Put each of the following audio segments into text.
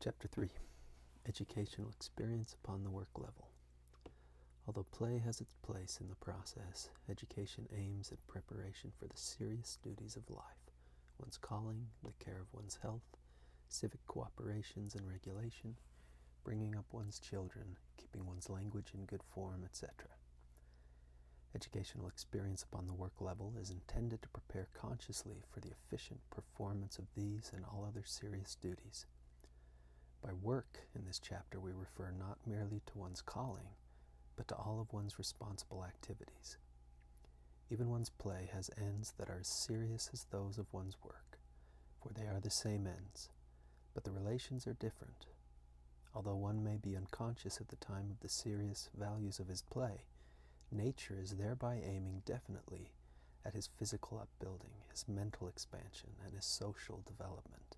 Chapter 3. Educational Experience upon the Work Level. Although play has its place in the process, education aims at preparation for the serious duties of life, one's calling, the care of one's health, civic cooperations and regulation, bringing up one's children, keeping one's language in good form, etc. Educational experience upon the work level is intended to prepare consciously for the efficient performance of these and all other serious duties. By work in this chapter we refer not merely to one's calling, but to all of one's responsible activities. Even one's play has ends that are as serious as those of one's work, for they are the same ends, but the relations are different. Although one may be unconscious at the time of the serious values of his play, nature is thereby aiming definitely at his physical upbuilding, his mental expansion, and his social development.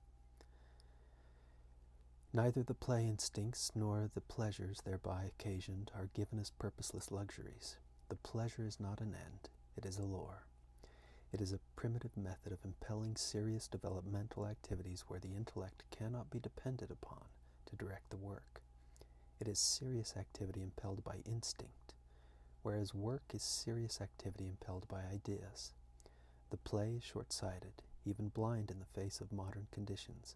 Neither the play instincts nor the pleasures thereby occasioned are given as purposeless luxuries. The pleasure is not an end, it is a lure. It is a primitive method of impelling serious developmental activities where the intellect cannot be depended upon to direct the work. It is serious activity impelled by instinct, whereas work is serious activity impelled by ideas. The play is short-sighted, even blind in the face of modern conditions.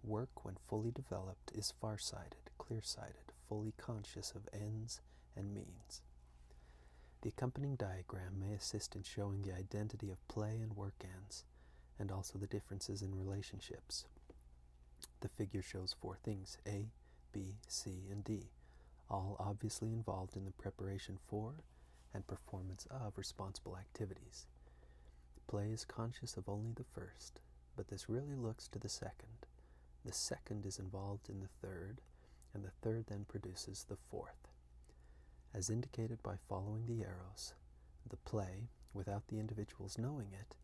Work, when fully developed, is far-sighted, clear-sighted, fully conscious of ends and means. The accompanying diagram may assist in showing the identity of play and work ends, and also the differences in relationships. The figure shows 4 things, A, B, C, and D, all obviously involved in the preparation for and performance of responsible activities. The play is conscious of only the first, but this really looks to the second. The second is involved in the third, and the third then produces the fourth. As indicated by following the arrows, the play, without the individual's knowing it,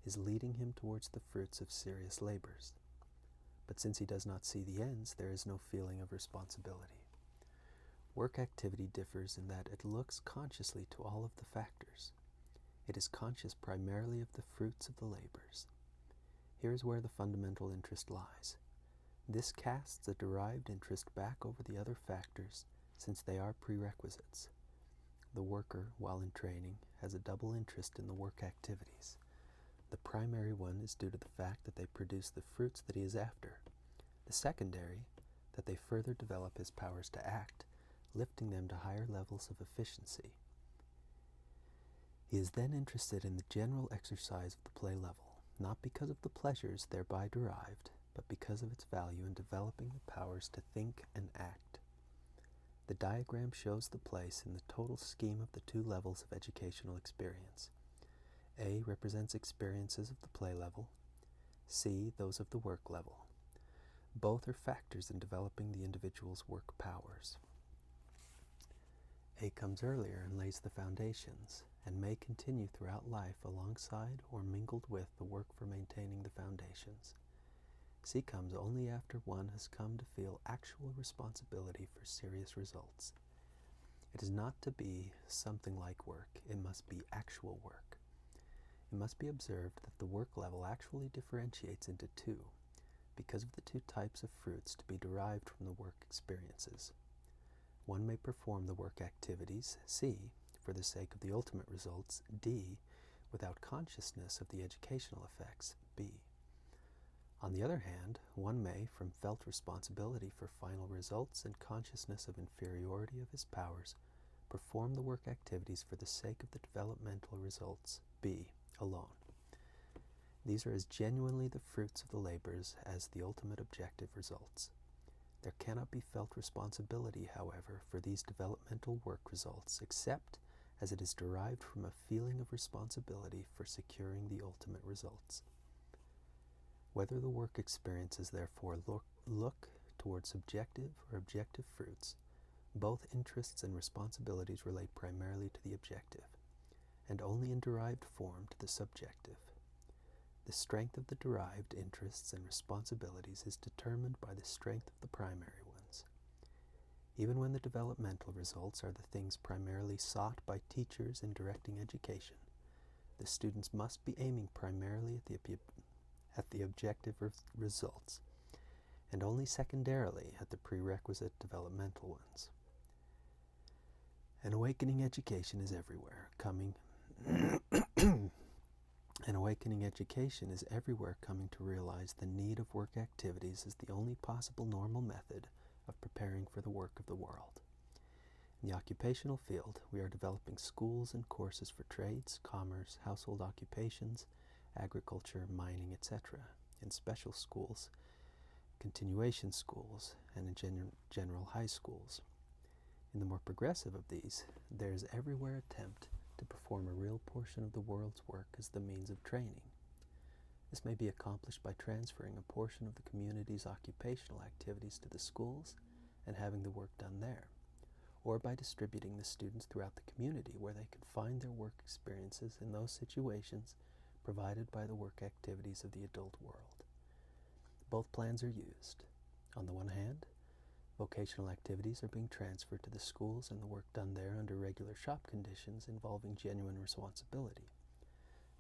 is leading him towards the fruits of serious labors. But since he does not see the ends, there is no feeling of responsibility. Work activity differs in that it looks consciously to all of the factors. It is conscious primarily of the fruits of the labors. Here is where the fundamental interest lies. This casts a derived interest back over the other factors, since they are prerequisites. The worker, while in training, has a double interest in the work activities. The primary one is due to the fact that they produce the fruits that he is after. The secondary, that they further develop his powers to act, lifting them to higher levels of efficiency. He is then interested in the general exercise of the play level, not because of the pleasures thereby derived, but because of its value in developing the powers to think and act. The diagram shows the place in the total scheme of the 2 levels of educational experience. A represents experiences of the play level, C those of the work level. Both are factors in developing the individual's work powers. A comes earlier and lays the foundations, and may continue throughout life alongside or mingled with the work for maintaining the foundations. C comes only after one has come to feel actual responsibility for serious results. It is not to be something like work, it must be actual work. It must be observed that the work level actually differentiates into 2, because of the 2 types of fruits to be derived from the work experiences. One may perform the work activities, C, for the sake of the ultimate results, D, without consciousness of the educational effects, B. On the other hand, one may, from felt responsibility for final results and consciousness of inferiority of his powers, perform the work activities for the sake of the developmental results, B, alone. These are as genuinely the fruits of the labors as the ultimate objective results. There cannot be felt responsibility, however, for these developmental work results, except as it is derived from a feeling of responsibility for securing the ultimate results. Whether the work experiences therefore look towards subjective or objective fruits, both interests and responsibilities relate primarily to the objective, and only in derived form to the subjective. The strength of the derived interests and responsibilities is determined by the strength of the primary ones. Even when the developmental results are the things primarily sought by teachers in directing education, the students must be aiming primarily at the objective results, and only secondarily at the prerequisite developmental ones. An awakening education is everywhere coming An awakening education is everywhere coming to realize the need of work activities is the only possible normal method of preparing for the work of the world. In the occupational field, we are developing schools and courses for trades, commerce, household occupations, agriculture, mining, etc. in special schools, continuation schools, and in general high schools. In the more progressive of these, there is everywhere attempt to perform a real portion of the world's work as the means of training. This may be accomplished by transferring a portion of the community's occupational activities to the schools and having the work done there, or by distributing the students throughout the community where they can find their work experiences in those situations provided by the work activities of the adult world. Both plans are used. On the one hand, vocational activities are being transferred to the schools and the work done there under regular shop conditions involving genuine responsibility.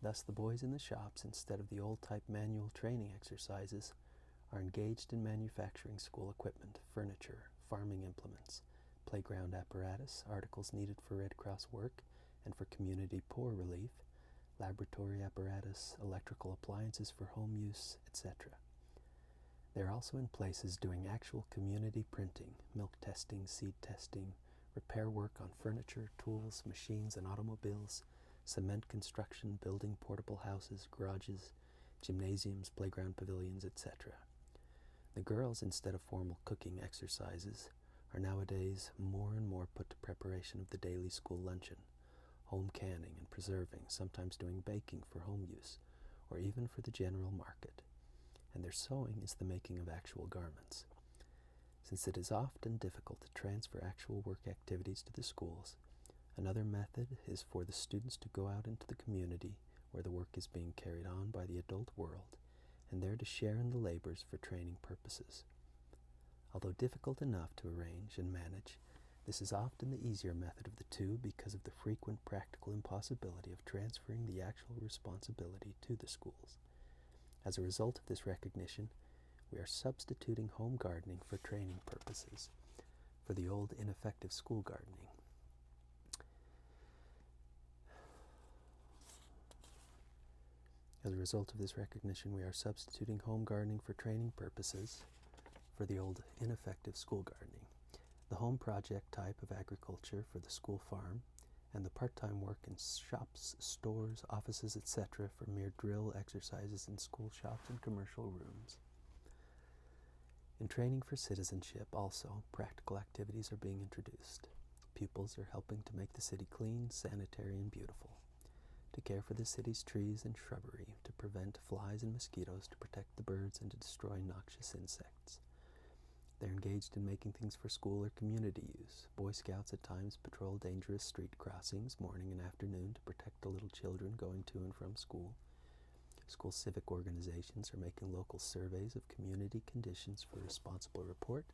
Thus, the boys in the shops, instead of the old-type manual training exercises, are engaged in manufacturing school equipment, furniture, farming implements, playground apparatus, articles needed for Red Cross work and for community poor relief, laboratory apparatus, electrical appliances for home use, etc. They are also in places doing actual community printing, milk testing, seed testing, repair work on furniture, tools, machines, and automobiles, cement construction, building portable houses, garages, gymnasiums, playground pavilions, etc. The girls, instead of formal cooking exercises, are nowadays more and more put to preparation of the daily school luncheon, home canning and preserving, sometimes doing baking for home use, or even for the general market. And their sewing is the making of actual garments. Since it is often difficult to transfer actual work activities to the schools, another method is for the students to go out into the community where the work is being carried on by the adult world, and there to share in the labors for training purposes. Although difficult enough to arrange and manage, this is often the easier method of the two because of the frequent practical impossibility of transferring the actual responsibility to the schools. As a result of this recognition, we are substituting home gardening for training purposes for the old ineffective school gardening. As a result of this recognition, we are substituting home gardening for training purposes for the old ineffective school gardening. The home project type of agriculture for the school farm, and the part-time work in shops, stores, offices, etc. for mere drill exercises in school shops and commercial rooms. In training for citizenship, also, practical activities are being introduced. Pupils are helping to make the city clean, sanitary, and beautiful, to care for the city's trees and shrubbery, to prevent flies and mosquitoes, to protect the birds, and to destroy noxious insects. They're engaged in making things for school or community use. Boy Scouts at times patrol dangerous street crossings morning and afternoon to protect the little children going to and from school. School civic organizations are making local surveys of community conditions for responsible report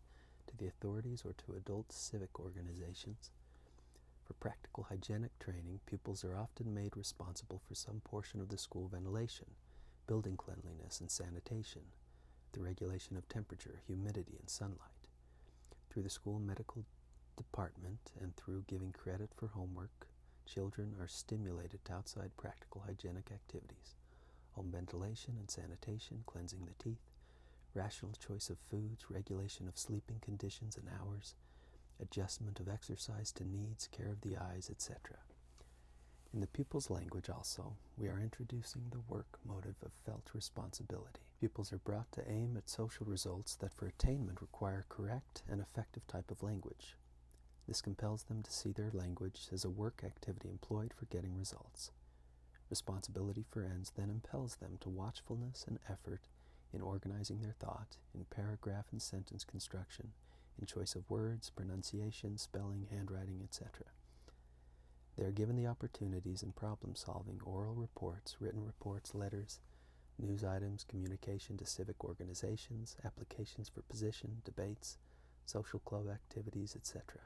to the authorities or to adult civic organizations. For practical hygienic training, pupils are often made responsible for some portion of the school ventilation, building cleanliness and sanitation, the regulation of temperature, humidity, and sunlight. Through the school medical department and through giving credit for homework, children are stimulated to outside practical hygienic activities, home ventilation and sanitation, cleansing the teeth, rational choice of foods, regulation of sleeping conditions and hours, adjustment of exercise to needs, care of the eyes, etc. In the pupil's language also, we are introducing the work motive of felt responsibility. Pupils are brought to aim at social results that for attainment require correct and effective type of language. This compels them to see their language as a work activity employed for getting results. Responsibility for ends then impels them to watchfulness and effort in organizing their thought, in paragraph and sentence construction, in choice of words, pronunciation, spelling, handwriting, etc. They are given the opportunities in problem-solving, oral reports, written reports, letters, news items, communication to civic organizations, applications for position, debates, social club activities, etc.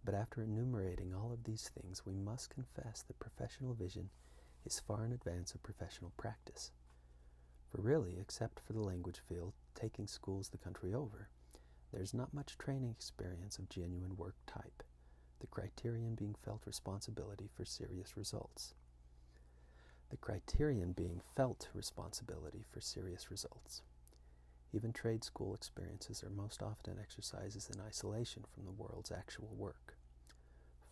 But after enumerating all of these things, we must confess that professional vision is far in advance of professional practice. For really, except for the language field, taking schools the country over, there's not much training experience of genuine work type, the criterion being felt responsibility for serious results. Even trade school experiences are most often exercises in isolation from the world's actual work.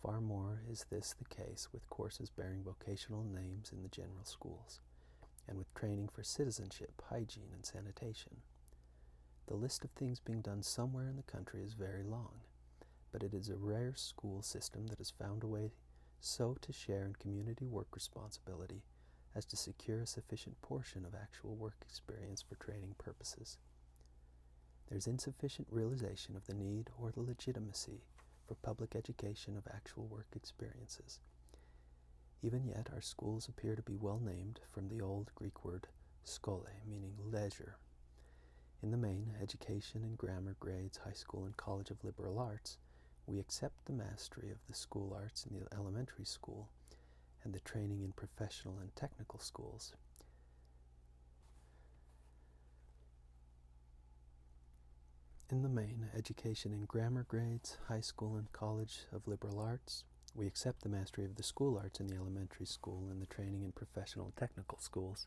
Far more is this the case with courses bearing vocational names in the general schools, and with training for citizenship, hygiene, and sanitation. The list of things being done somewhere in the country is very long, but it is a rare school system that has found a way so to share in community work responsibility as to secure a sufficient portion of actual work experience for training purposes. There is insufficient realization of the need or the legitimacy for public education of actual work experiences. Even yet, our schools appear to be well named from the old Greek word skole, meaning leisure. In the main, education in grammar grades, high school, and college of liberal arts, we accept the mastery of the school arts in the elementary school and the training in professional and technical schools. In the main, education in grammar grades, high school, and college of liberal arts, we accept the mastery of the school arts in the elementary school and the training in professional and technical schools,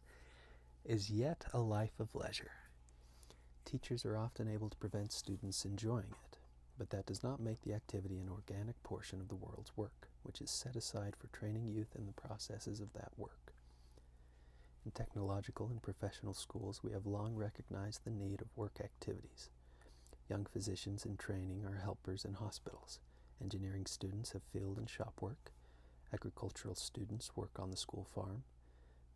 is yet a life of leisure. Teachers are often able to prevent students enjoying it, but that does not make the activity an organic portion of the world's work, which is set aside for training youth in the processes of that work. In technological and professional schools, we have long recognized the need of work activities. Young physicians in training are helpers in hospitals. Engineering students have field and shop work. Agricultural students work on the school farm.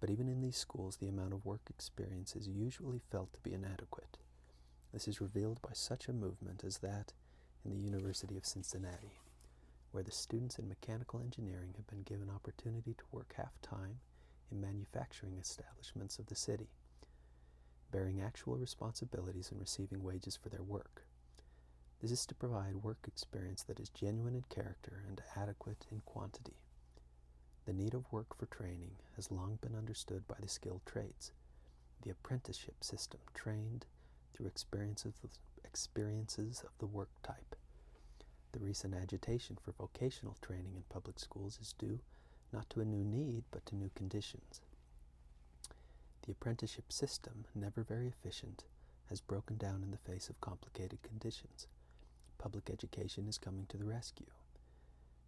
But even in these schools, the amount of work experience is usually felt to be inadequate. This is revealed by such a movement as that in the University of Cincinnati, where the students in mechanical engineering have been given opportunity to work half-time in manufacturing establishments of the city, bearing actual responsibilities and receiving wages for their work. This is to provide work experience that is genuine in character and adequate in quantity. The need of work for training has long been understood by the skilled trades. The apprenticeship system trained through experiences of the work type. The recent agitation for vocational training in public schools is due not to a new need, but to new conditions. The apprenticeship system, never very efficient, has broken down in the face of complicated conditions. Public education is coming to the rescue.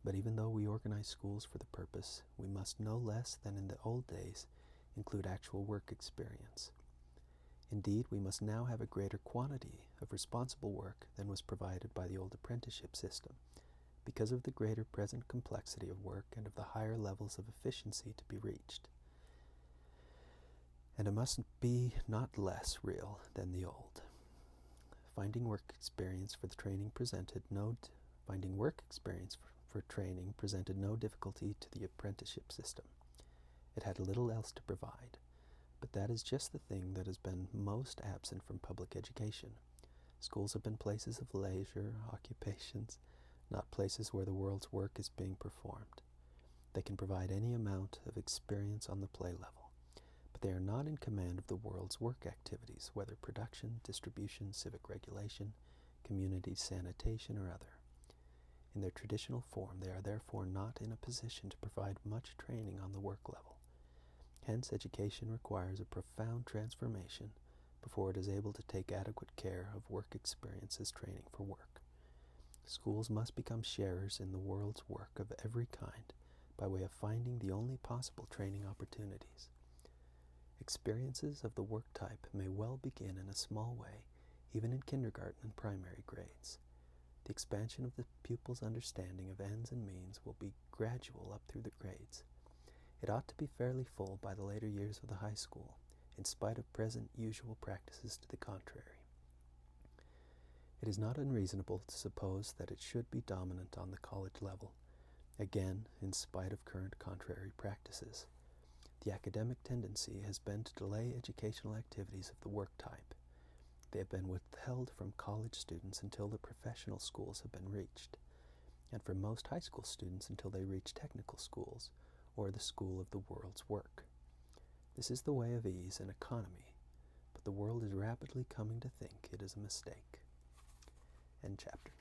But even though we organize schools for the purpose, we must no less than in the old days include actual work experience. Indeed, we must now have a greater quantity of responsible work than was provided by the old apprenticeship system, because of the greater present complexity of work and of the higher levels of efficiency to be reached. And it must be not less real than the old. Finding work experience for training presented no difficulty to the apprenticeship system. It had little else to provide, but that is just the thing that has been most absent from public education. Schools have been places of leisure, occupations, not places where the world's work is being performed. They can provide any amount of experience on the play level, but they are not in command of the world's work activities, whether production, distribution, civic regulation, community sanitation, or other. In their traditional form, they are therefore not in a position to provide much training on the work level. Hence, education requires a profound transformation before it is able to take adequate care of work experience as training for work. Schools must become sharers in the world's work of every kind by way of finding the only possible training opportunities. Experiences of the work type may well begin in a small way, even in kindergarten and primary grades. The expansion of the pupil's understanding of ends and means will be gradual up through the grades. It ought to be fairly full by the later years of the high school, in spite of present usual practices to the contrary. It is not unreasonable to suppose that it should be dominant on the college level, again, in spite of current contrary practices. The academic tendency has been to delay educational activities of the work type. They have been withheld from college students until the professional schools have been reached, and from most high school students until they reach technical schools, or the school of the world's work. This is the way of ease and economy, but the world is rapidly coming to think it is a mistake. End chapter.